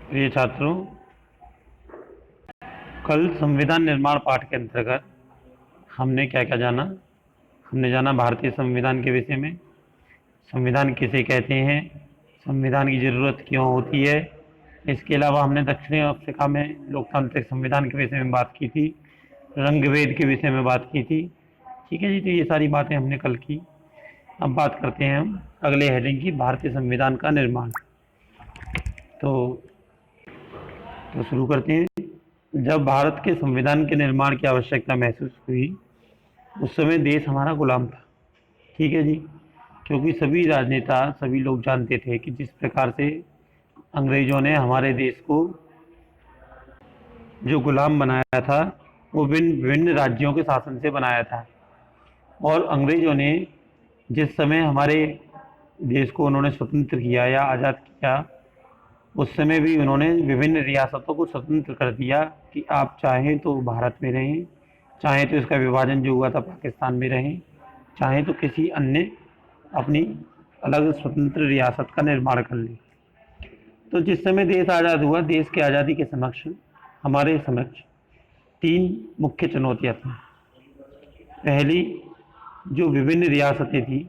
प्रिय छात्रों, कल संविधान निर्माण पाठ के अंतर्गत हमने क्या क्या जाना। हमने जाना भारतीय संविधान के विषय में, संविधान किसे कहते हैं, संविधान की ज़रूरत क्यों होती है। इसके अलावा हमने दक्षिण अफ्रीका में लोकतांत्रिक संविधान के विषय में बात की थी, रंग भेद के विषय में बात की थी। ठीक है जी, तो ये सारी बातें हमने कल की। अब बात करते हैं हम अगले हेडिंग की, भारतीय संविधान का निर्माण। तो शुरू करते हैं। जब भारत के संविधान के निर्माण की आवश्यकता महसूस हुई, उस समय देश हमारा गुलाम था। ठीक है जी, क्योंकि सभी राजनेता, सभी लोग जानते थे कि जिस प्रकार से अंग्रेजों ने हमारे देश को जो गुलाम बनाया था, वो विभिन्न विभिन्न राज्यों के शासन से बनाया था। और अंग्रेजों ने जिस समय हमारे देश को उन्होंने स्वतंत्र किया या आज़ाद किया, उस समय भी उन्होंने विभिन्न रियासतों को स्वतंत्र कर दिया कि आप चाहें तो भारत में रहें, चाहें तो इसका विभाजन जो हुआ था पाकिस्तान में रहें, चाहें तो किसी अन्य अपनी अलग स्वतंत्र रियासत का निर्माण कर लें। तो जिस समय देश आज़ाद हुआ, देश की आज़ादी के समक्ष हमारे समक्ष तीन मुख्य चुनौतियाँ थीं। पहली, जो विभिन्न रियासतें थी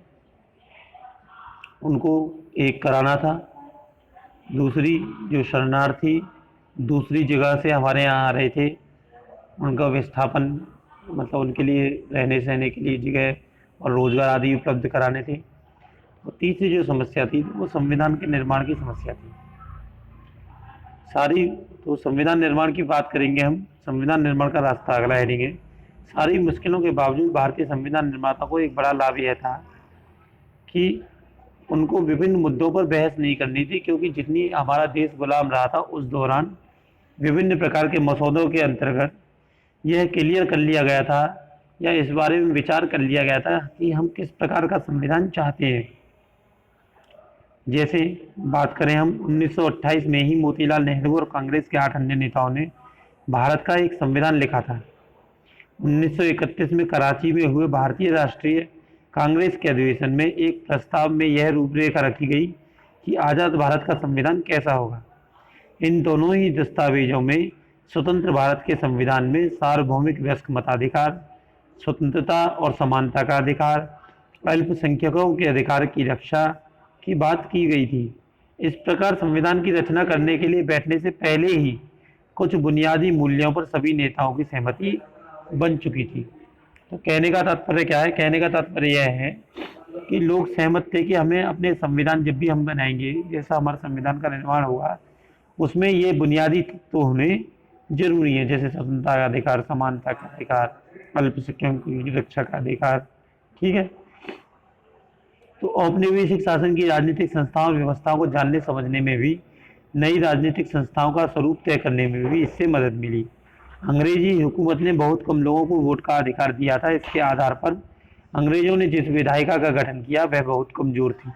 उनको एक कराना था। दूसरी, जो शरणार्थी दूसरी जगह से हमारे यहाँ आ रहे थे, उनका विस्थापन, मतलब उनके लिए रहने सहने के लिए जगह और रोजगार आदि उपलब्ध कराने थे। और तीसरी जो समस्या थी वो संविधान के निर्माण की समस्या थी। सारी तो संविधान निर्माण की बात करेंगे हम। संविधान निर्माण का रास्ता अगला हेडिंग है। सारी मुश्किलों के बावजूद भारतीय संविधान निर्माता को एक बड़ा लाभ यह था कि उनको विभिन्न मुद्दों पर बहस नहीं करनी थी, क्योंकि जितनी हमारा देश गुलाम रहा था उस दौरान विभिन्न प्रकार के मसौदों के अंतर्गत यह क्लियर कर लिया गया था या इस बारे में विचार कर लिया गया था कि हम किस प्रकार का संविधान चाहते हैं। जैसे बात करें हम, 1928 में ही मोतीलाल नेहरू और कांग्रेस के 8 अन्य नेताओं ने भारत का एक संविधान लिखा था। 1931 में कराची में हुए भारतीय राष्ट्रीय कांग्रेस के अधिवेशन में एक प्रस्ताव में यह रूपरेखा रखी गई कि आज़ाद भारत का संविधान कैसा होगा। इन दोनों ही दस्तावेजों में स्वतंत्र भारत के संविधान में सार्वभौमिक वयस्क मताधिकार, स्वतंत्रता और समानता का अधिकार, अल्पसंख्यकों के अधिकार की रक्षा की बात की गई थी। इस प्रकार संविधान की रचना करने के लिए बैठने से पहले ही कुछ बुनियादी मूल्यों पर सभी नेताओं की सहमति बन चुकी थी। तो कहने का तात्पर्य क्या है? कहने का तात्पर्य यह है कि लोग सहमत थे कि हमें अपने संविधान जब भी हम बनाएंगे, जैसा हमारा संविधान का निर्माण होगा, उसमें ये बुनियादी तो होने जरूरी है, जैसे स्वतंत्रता का अधिकार, समानता का अधिकार, अल्पसंख्यकों की रक्षा का अधिकार। ठीक है। तो औपनिवेशिक शासन की राजनीतिक संस्थाओं और व्यवस्थाओं को जानने समझने में भी, नई राजनीतिक संस्थाओं का स्वरूप तय करने में भी इससे मदद मिली। अंग्रेजी हुकूमत ने बहुत कम लोगों को वोट का अधिकार दिया था। इसके आधार पर अंग्रेजों ने जिस विधायिका का गठन किया वह बहुत कमजोर थी।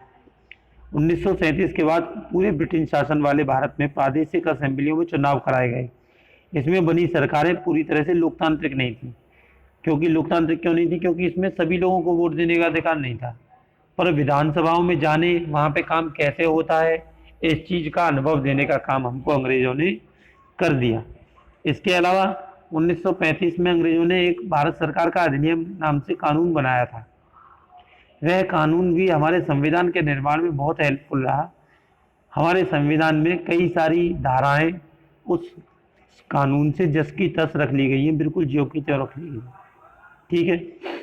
1937 के बाद पूरे ब्रिटिश शासन वाले भारत में प्रादेशिक असेंबलियों में चुनाव कराए गए। इसमें बनी सरकारें पूरी तरह से लोकतांत्रिक नहीं थी। क्योंकि लोकतांत्रिक क्यों नहीं थी? क्योंकि इसमें सभी लोगों को वोट देने का अधिकार नहीं था। पर विधानसभाओं में जाने, वहाँ पे काम कैसे होता है, इस चीज़ का अनुभव देने का काम हमको अंग्रेजों ने कर दिया। इसके अलावा 1935 में अंग्रेजों ने एक भारत सरकार का अधिनियम नाम से कानून बनाया था। वह कानून भी हमारे संविधान के निर्माण में बहुत हेल्पफुल रहा। हमारे संविधान में कई सारी धाराएं उस कानून से जस की तस रख ली गई हैं, बिल्कुल ज्यों की त्यों रख ली गई। ठीक है।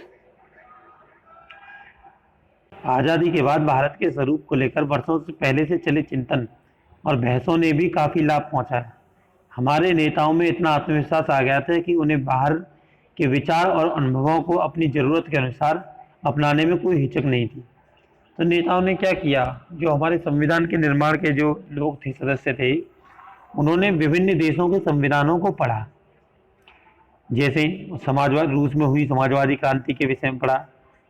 आज़ादी के बाद भारत के स्वरूप को लेकर वर्षों से पहले से चले चिंतन और बहसों ने भी काफ़ी लाभ पहुंचाया। हमारे नेताओं में इतना आत्मविश्वास आ गया था कि उन्हें बाहर के विचार और अनुभवों को अपनी ज़रूरत के अनुसार अपनाने में कोई हिचक नहीं थी। तो नेताओं ने क्या किया? जो हमारे संविधान के निर्माण के जो लोग थे, सदस्य थे, उन्होंने विभिन्न देशों के संविधानों को पढ़ा। जैसे समाजवाद, रूस में हुई समाजवादी क्रांति के विषय में पढ़ा,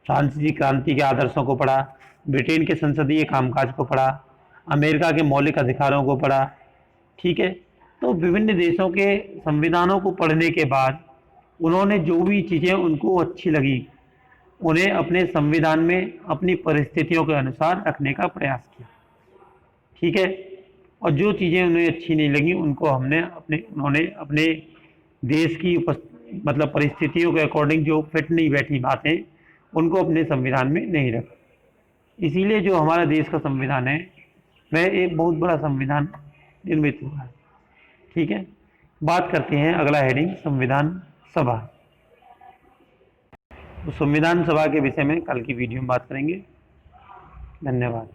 फ्रांसीसी क्रांति के आदर्शों को पढ़ा, ब्रिटेन के संसदीय कामकाज को पढ़ा, अमेरिका के मौलिक अधिकारों को पढ़ा। ठीक है। तो विभिन्न देशों के संविधानों को पढ़ने के बाद उन्होंने जो भी चीज़ें उनको अच्छी लगी, उन्हें अपने संविधान में अपनी परिस्थितियों के अनुसार रखने का प्रयास किया। ठीक है। और जो चीज़ें उन्हें अच्छी नहीं लगी उनको उन्होंने अपने देश की मतलब परिस्थितियों के अकॉर्डिंग जो फिट नहीं बैठी बातें उनको अपने संविधान में नहीं रखा। इसीलिए जो हमारा देश का संविधान है वह एक बहुत बड़ा संविधान निर्मित हुआ है। ठीक है, बात करते हैं अगला हेडिंग संविधान सभा। तो संविधान सभा के विषय में कल की वीडियो में बात करेंगे। धन्यवाद।